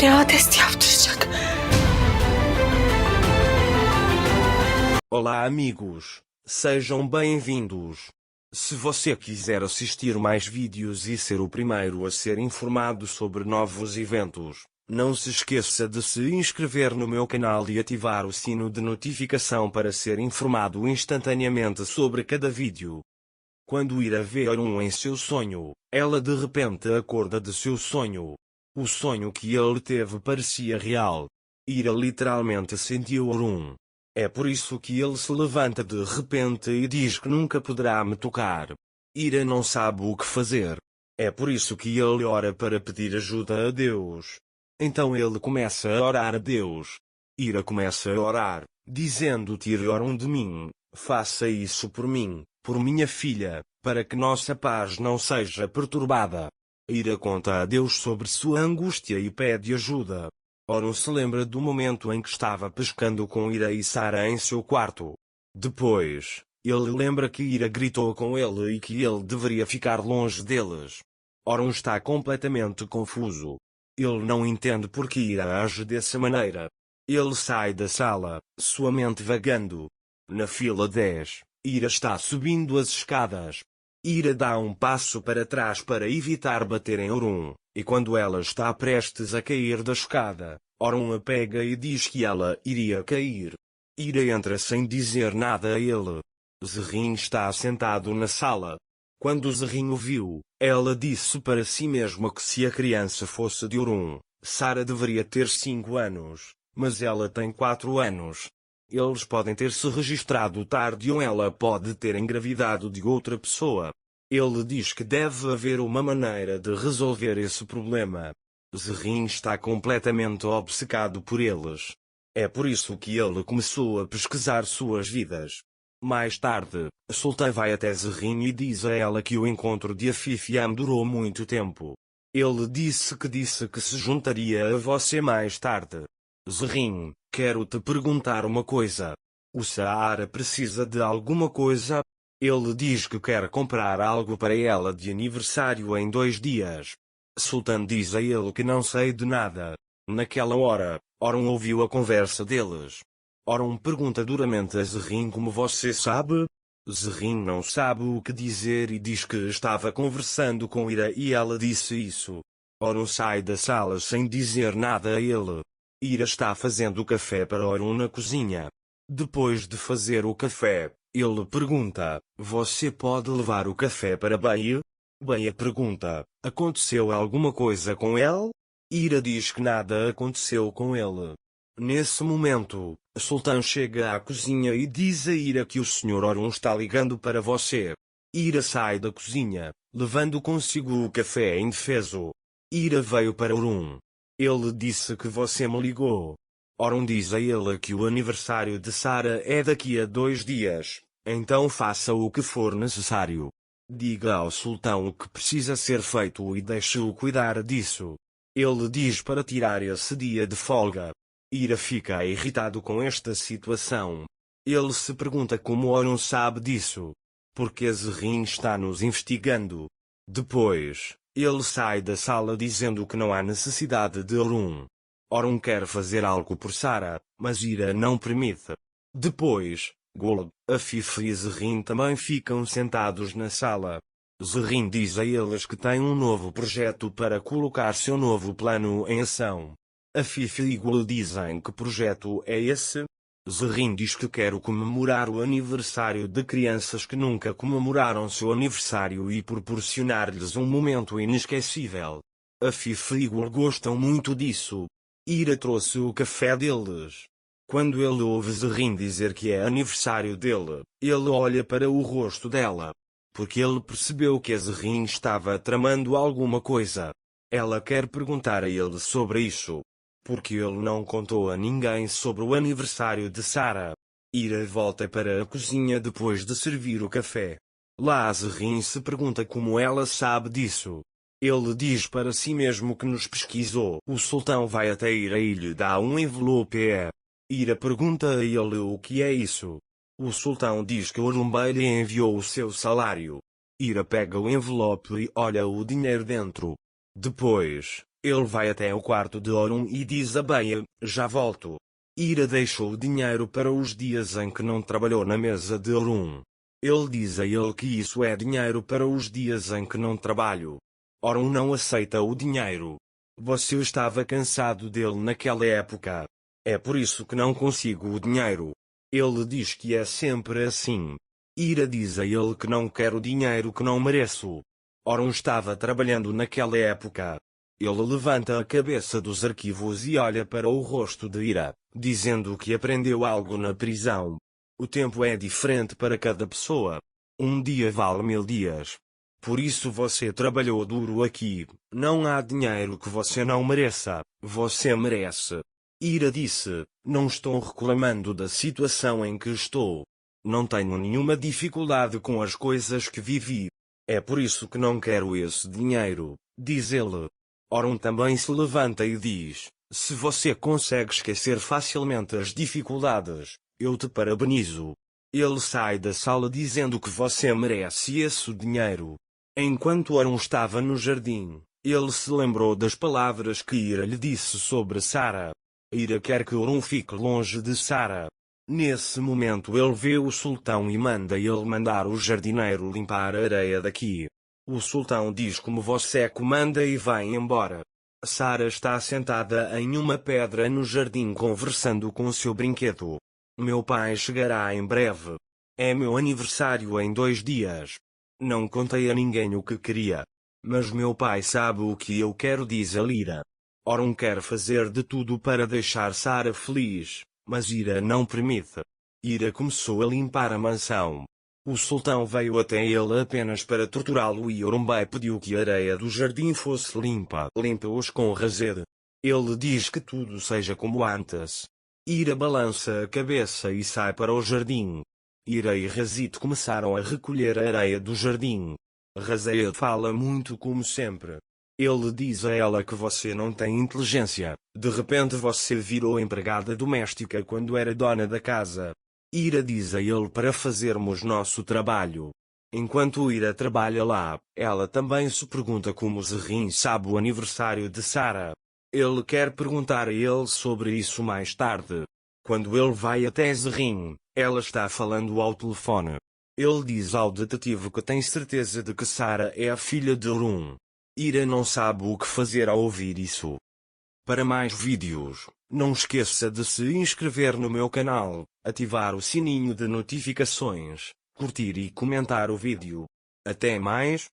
DNA testi yaptıracak. Olá amigos, sejam bem-vindos. Se você quiser assistir mais vídeos e ser o primeiro a ser informado sobre novos eventos, não se esqueça de se inscrever no meu canal e ativar o sino de notificação para ser informado instantaneamente sobre cada vídeo. Quando Ira vê Orun em seu sonho, ela de repente acorda de seu sonho. O sonho que ele teve parecia real. Ira literalmente sentiu Orun. É por isso que ele se levanta de repente e diz que nunca poderá me tocar. Ira não sabe o que fazer. É por isso que ele ora para pedir ajuda a Deus. Então ele começa a orar a Deus. Ira começa a orar, dizendo: tire Orun de mim, faça isso por mim, por minha filha, para que nossa paz não seja perturbada. Ira conta a Deus sobre sua angústia e pede ajuda. Orun se lembra do momento em que estava pescando com Ira e Sara em seu quarto. Depois, ele lembra que Ira gritou com ele e que ele deveria ficar longe deles. Orun está completamente confuso. Ele não entende por que Ira age dessa maneira. Ele sai da sala, sua mente vagando. Na fila 10, Ira está subindo as escadas. Ira dá um passo para trás para evitar bater em Orun, e quando ela está prestes a cair da escada, Orun a pega e diz que ela iria cair. Ira entra sem dizer nada a ele. Zerrin está sentado na sala. Quando Zerrin o viu, ela disse para si mesma que se a criança fosse de Orun, Sara deveria ter 5 anos, mas ela tem 4 anos. Eles podem ter se registrado tarde ou ela pode ter engravidado de outra pessoa. Ele diz que deve haver uma maneira de resolver esse problema. Zerrin está completamente obcecado por eles. É por isso que ele começou a pesquisar suas vidas. Mais tarde, Sultan vai até Zerrin e diz a ela que o encontro de Afifiam durou muito tempo. Ele disse que se juntaria a você mais tarde. Zerrin, quero te perguntar uma coisa. O Saara precisa de alguma coisa? Ele diz que quer comprar algo para ela de aniversário em 2 dias. Sultan diz a ele que não sei de nada. Naquela hora, Orun ouviu a conversa deles. Orun pergunta duramente a Zerrin como você sabe? Zerrin não sabe o que dizer e diz que estava conversando com Ira e ela disse isso. Orun sai da sala sem dizer nada a ele. Ira está fazendo café para Orun na cozinha. Depois de fazer o café, ele pergunta: você pode levar o café para Beia? Beia pergunta: aconteceu alguma coisa com ele? Ira diz que nada aconteceu com ele. Nesse momento, Sultan chega à cozinha e diz a Ira que o Sr. Orun está ligando para você. Ira sai da cozinha, levando consigo o café indefeso. Ira veio para Orun. Ele disse que você me ligou. Orun diz a ele que o aniversário de Sara é daqui a 2 dias, então faça o que for necessário. Diga ao sultão o que precisa ser feito e deixe-o cuidar disso. Ele diz para tirar esse dia de folga. Ira fica irritado com esta situação. Ele se pergunta como Orun sabe disso. Porque Zerrin está nos investigando. Depois, ele sai da sala dizendo que não há necessidade de Orun. Orun quer fazer algo por Sara, mas Ira não permite. Depois, Golub, Afif e Zerrin também ficam sentados na sala. Zerrin diz a eles que tem um novo projeto para colocar seu novo plano em ação. Afif e Golub dizem que projeto é esse? Zerrin diz que quer comemorar o aniversário de crianças que nunca comemoraram seu aniversário e proporcionar-lhes um momento inesquecível. Afif e Golub gostam muito disso. Ira trouxe o café deles. Quando ele ouve Zerrin dizer que é aniversário dele, ele olha para o rosto dela. Porque ele percebeu que Zerrin estava tramando alguma coisa. Ela quer perguntar a ele sobre isso. Porque ele não contou a ninguém sobre o aniversário de Sara. Ira volta para a cozinha depois de servir o café. Lá Zerrin se pergunta como ela sabe disso. Ele diz para si mesmo que nos pesquisou. O sultão vai até Ira e lhe dá um envelope. Ira pergunta a ele o que é isso. O sultão diz que Orun Bey lhe enviou o seu salário. Ira pega o envelope e olha o dinheiro dentro. Depois, Ele vai até o quarto de Orun e diz a Beia, já volto. Ira deixou o dinheiro para os dias em que não trabalhou na mesa de Orun. Ele diz a ele que isso é dinheiro para os dias em que não trabalho. Orun não aceita o dinheiro. Você estava cansado dele naquela época. É por isso que não consigo o dinheiro. Ele diz que é sempre assim. Ira diz a ele que não quer o dinheiro que não mereço. Orun estava trabalhando naquela época. Ele levanta a cabeça dos arquivos e olha para o rosto de Ira, dizendo que aprendeu algo na prisão. O tempo é diferente para cada pessoa. Um dia vale 1000 dias. Por isso você trabalhou duro aqui. Não há dinheiro que você não mereça. Você merece. Ira disse, não estou reclamando da situação em que estou. Não tenho nenhuma dificuldade com as coisas que vivi. É por isso que não quero esse dinheiro, diz ele. Orun também se levanta e diz, se você consegue esquecer facilmente as dificuldades, eu te parabenizo. Ele sai da sala dizendo que você merece esse dinheiro. Enquanto Orun estava no jardim, ele se lembrou das palavras que Ira lhe disse sobre Sara. Ira quer que Orun fique longe de Sara. Nesse momento ele vê o sultão e manda ele mandar o jardineiro limpar a areia daqui. O sultão diz como você comanda e vai embora. Sara está sentada em uma pedra no jardim conversando com seu brinquedo. Meu pai chegará em breve. É meu aniversário em 2 dias. Não contei a ninguém o que queria. Mas meu pai sabe o que eu quero, diz a Ira. Orun quer fazer de tudo para deixar Sara feliz, mas Ira não permite. Ira começou a limpar a mansão. O sultão veio até ele apenas para torturá-lo e Orunbai pediu que a areia do jardim fosse limpa. Limpa-os com razede. Ele diz que tudo seja como antes. Ira balança a cabeça e sai para o jardim. Ira e Razid começaram a recolher a areia do jardim. Razed fala muito como sempre. Ele diz a ela que você não tem inteligência. De repente você virou empregada doméstica quando era dona da casa. Ira diz a ele para fazermos nosso trabalho. Enquanto Ira trabalha lá, ela também se pergunta como Zerrin sabe o aniversário de Sara. Ele quer perguntar a ele sobre isso mais tarde. Quando ele vai até Zerrin, ela está falando ao telefone. Ele diz ao detetive que tem certeza de que Sara é a filha de Orun. Ira não sabe o que fazer ao ouvir isso. Para mais vídeos, não esqueça de se inscrever no meu canal, ativar o sininho de notificações, curtir e comentar o vídeo. Até mais!